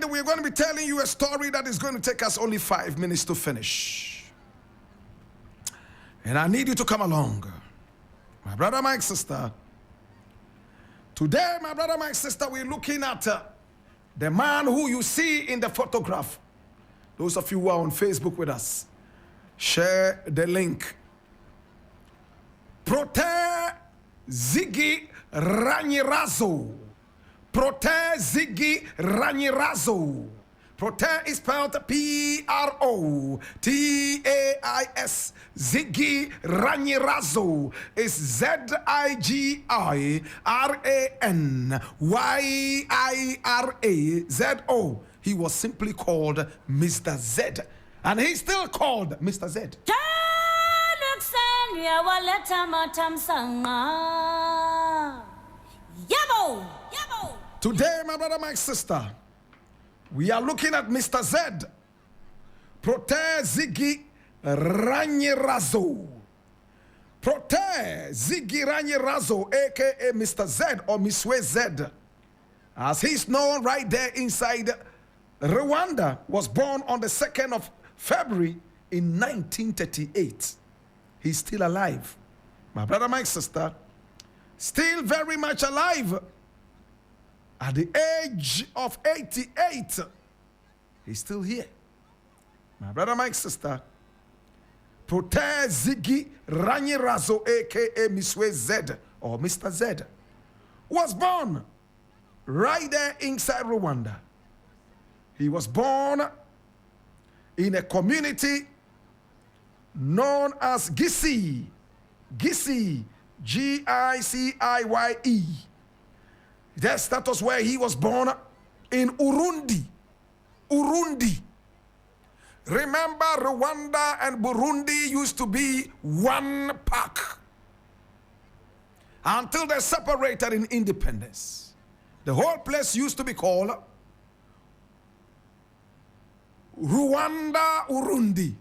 And we're going to be telling you a story that is going to take us only 5 minutes to finish. And I need you to come along. My brother, my sister. Today, my brother, my sister, we're looking at the man who you see in the photograph. Those of you who are on Facebook with us, share the link. Protais Zigiranyirazo. Protais Zigiranyirazo. Protais is spelled P-R-O-T-A-I-S. Zigiranyirazo is Z-I-G-I-R-A-N-Y-I-R-A-Z-O. He was simply called Mr. Z. And he's still called Mr. Z. Today, my brother, my sister, we are looking at Mr. Z. Protais Zigiranyirazo. Protais Zigiranyirazo, aka Mr. Z or Miswe Z, as he's known right there inside Rwanda, was born on the 2nd of February in 1938. He's still alive. My brother, my sister, still very much alive. At the age of 88, he's still here. My brother, my sister, Protais Zigiranyirazo, aka Miswe Z or Mr. Z, was born right there inside Rwanda. He was born in a community known as Gisi. Gisi, G-I-C-I-Y-E. That status where he was born in Urundi. Urundi. Remember, Rwanda and Burundi used to be one pack until they separated in independence. The whole place used to be called Rwanda Urundi.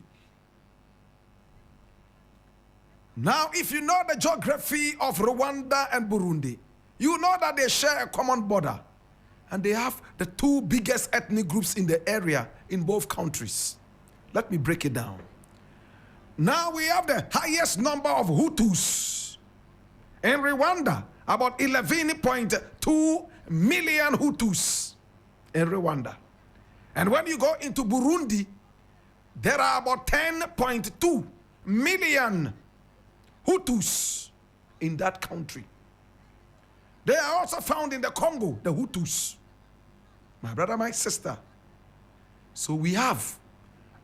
Now, if you know the geography of Rwanda and Burundi, you know that they share a common border. And they have the 2 biggest ethnic groups in the area in both countries. Let me break it down. Now we have the highest number of Hutus. In Rwanda, about 11.2 million Hutus in Rwanda. And when you go into Burundi, there are about 10.2 million Hutus in that country. They are also found in the Congo, the Hutus. My brother, my sister. So we have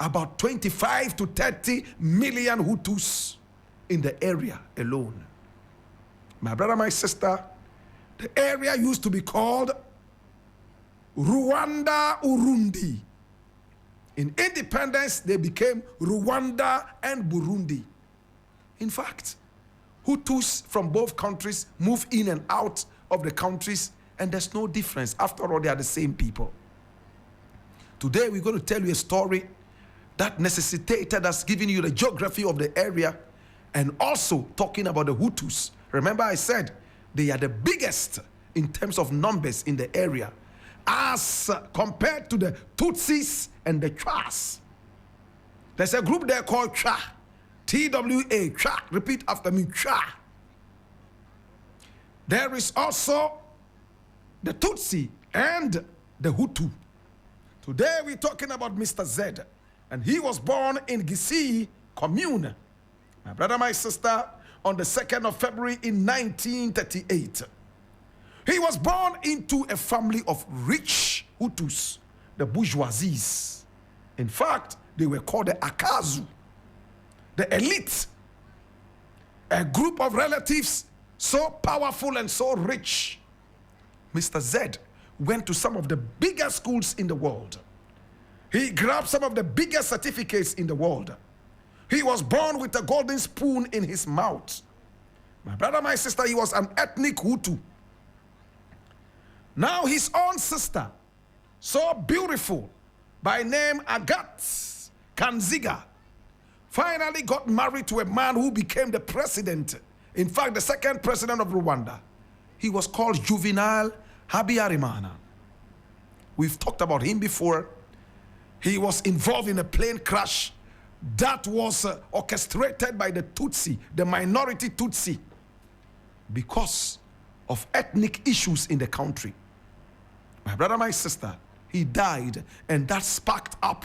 about 25 to 30 million Hutus in the area alone. My brother, my sister, the area used to be called Rwanda Urundi. In independence, they became Rwanda and Burundi. In fact, Hutus from both countries move in and out of the countries, and there's no difference. After all, they are the same people. Today, we're going to tell you a story that necessitated us giving you the geography of the area and also talking about the Hutus. Remember, I said they are the biggest in terms of numbers in the area as compared to the Tutsis and the Twas. There's a group there called Twa. T-W-A, Twa. Repeat after me, Twa. There is also the Tutsi and the Hutu. Today we're talking about Mr. Z, and he was born in Gisi commune, my brother, my sister, on the 2nd of February in 1938. He was born into a family of rich Hutus, the bourgeoisies. In fact, they were called the Akazu, the elite, a group of relatives so powerful and so rich. Mr. Z went to some of the biggest schools in the world. He grabbed some of the biggest certificates in the world. He was born with a golden spoon in his mouth. My brother, my sister, he was an ethnic Hutu. Now his own sister, so beautiful, by name Agathe Kanziga, finally got married to a man who became the president, in fact, the second president of Rwanda. He was called Juvenal Habyarimana. We've talked about him before. He was involved in a plane crash that was orchestrated by the Tutsi, the minority Tutsi, because of ethnic issues in the country. My brother, my sister, he died, and that sparked up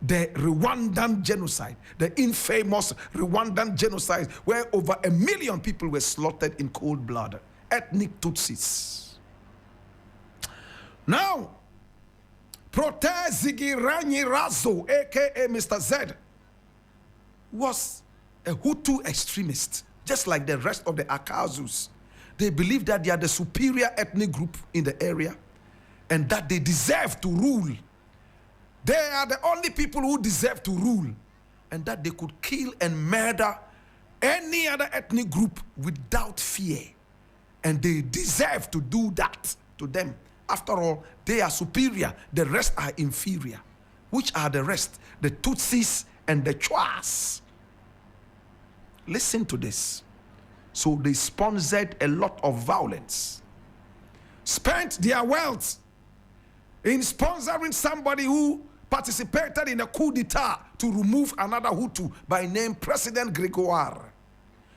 the Rwandan genocide, the infamous Rwandan genocide, where over 1 million people were slaughtered in cold blood, ethnic Tutsis. Now, Protais Zigiranyirazo, aka Mr. Z, was a Hutu extremist, just like the rest of the Akazus. They believe that they are the superior ethnic group in the area and that they deserve to rule. They are the only people who deserve to rule, and that they could kill and murder any other ethnic group without fear. And they deserve to do that to them. After all, they are superior, the rest are inferior. Which are the rest? The Tutsis and the Chwas. Listen to this. So they sponsored a lot of violence, spent their wealth in sponsoring somebody who participated in a coup d'etat to remove another Hutu by name President Gregoire.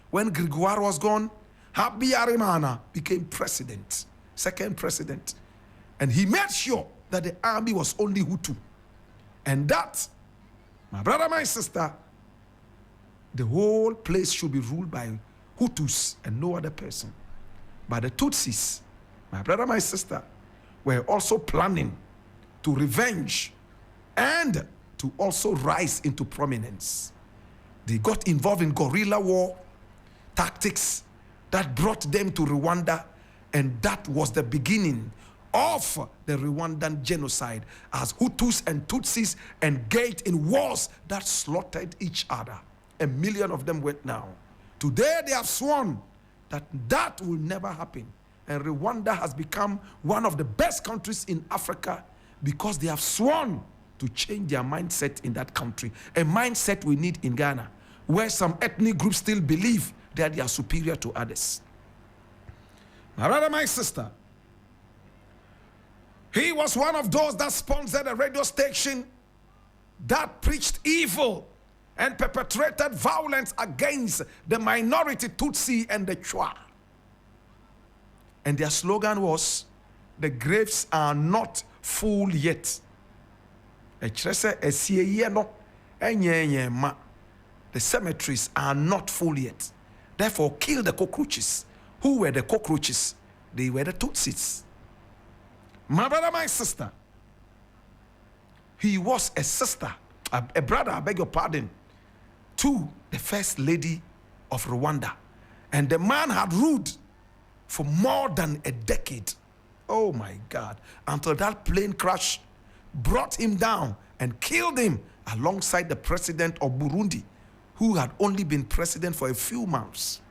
When Gregoire was gone, Habyarimana became president, second president. And he made sure that the army was only Hutu. And that, my brother, my sister, the whole place should be ruled by Hutus and no other person. But the Tutsis, my brother, my sister, were also planning to revenge and to also rise into prominence. They got involved in guerrilla war tactics that brought them to Rwanda, and that was the beginning of the Rwandan genocide, as Hutus and Tutsis engaged in wars that slaughtered each other. 1 million of them went down. Today they have sworn that that will never happen. And Rwanda has become one of the best countries in Africa because they have sworn to change their mindset in that country. A mindset we need in Ghana, where some ethnic groups still believe that they are superior to others. My brother, my sister, he was one of those that sponsored a radio station that preached evil and perpetrated violence against the minority Tutsi and the Chwa. And their slogan was, "The graves are not full yet." The cemeteries are not full yet. Therefore, kill the cockroaches. Who were the cockroaches? They were the Tutsis. My brother, my sister, he was a sister, a brother, I beg your pardon, to the first lady of Rwanda. And the man had ruled for more than a decade. Oh my God. Until that plane crash brought him down and killed him alongside the president of Burundi, who had only been president for a few months.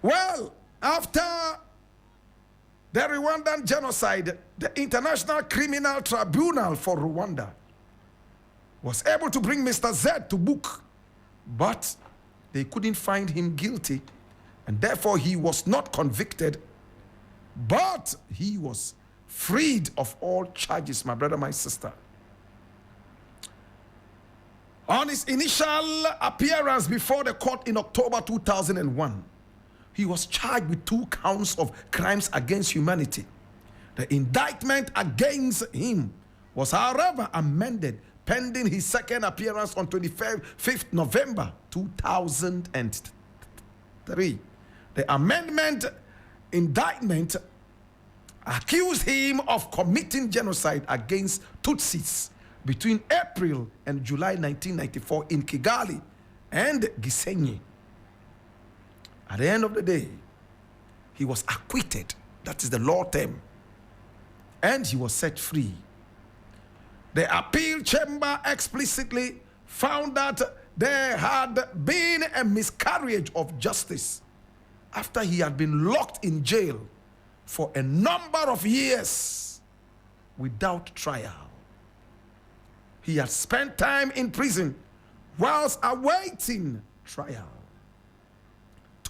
Well, after the Rwandan genocide, the International Criminal Tribunal for Rwanda was able to bring Mr. Z to book, but they couldn't find him guilty, and therefore he was not convicted, but he was freed of all charges, my brother, my sister. On his initial appearance before the court in October 2001, he was charged with 2 counts of crimes against humanity. The indictment against him was, however, amended pending his second appearance on 25th November 2003. The amendment indictment accused him of committing genocide against Tutsis between April and July 1994 in Kigali and Gisenyi. At the end of the day, he was acquitted. That is the law term. And he was set free. The appeal chamber explicitly found that there had been a miscarriage of justice after he had been locked in jail for a number of years without trial. He had spent time in prison whilst awaiting trial.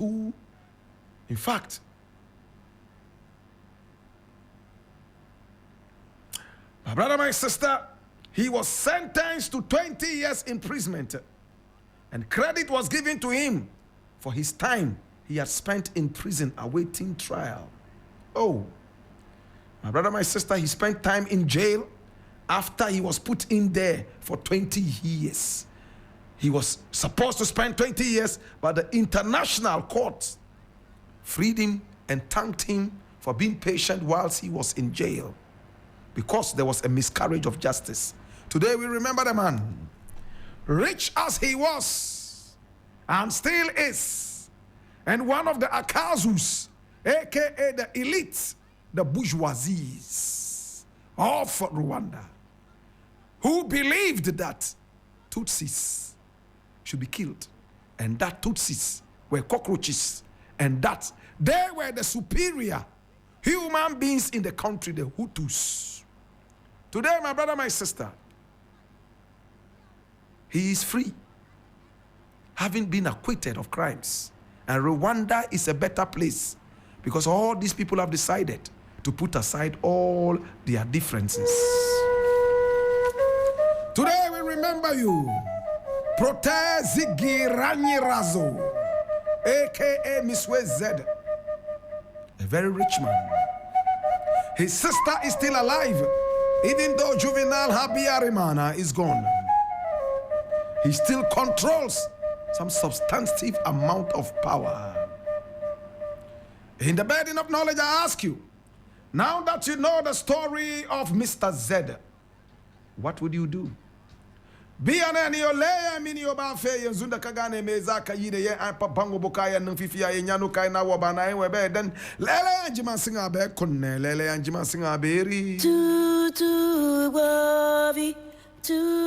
In fact, My brother, my sister, he was sentenced to 20 years imprisonment. And credit was given to him for his time he had spent in prison awaiting trial. Oh, my brother, my sister, he spent time in jail after he was put in there for 20 years. He was supposed to spend 20 years, but the international court freed him and thanked him for being patient whilst he was in jail because there was a miscarriage of justice. Today we remember the man, rich as he was and still is, and one of the Akazus, aka the elite, the bourgeoisies of Rwanda, who believed that Tutsis should be killed, and that Tutsis were cockroaches, and that they were the superior human beings in the country, the Hutus. Today, my brother, my sister, he is free, having been acquitted of crimes. And Rwanda is a better place because all these people have decided to put aside all their differences. Today we remember you, Protais Zigiranyirazo, aka Miswe Zed, a very rich man. His sister is still alive, even though Juvenal Habyarimana is gone. He still controls some substantive amount of power. In the burden of knowledge, I ask you, now that you know the story of Mr. Zed, what would you do? Be an aniolea minio bafe yenzunda kagane mezaka yide ye papango bokaya nfifia yenyano kai na wabana enwebe den lele anjima singa be konne lele anjima singa beri tu wavi tu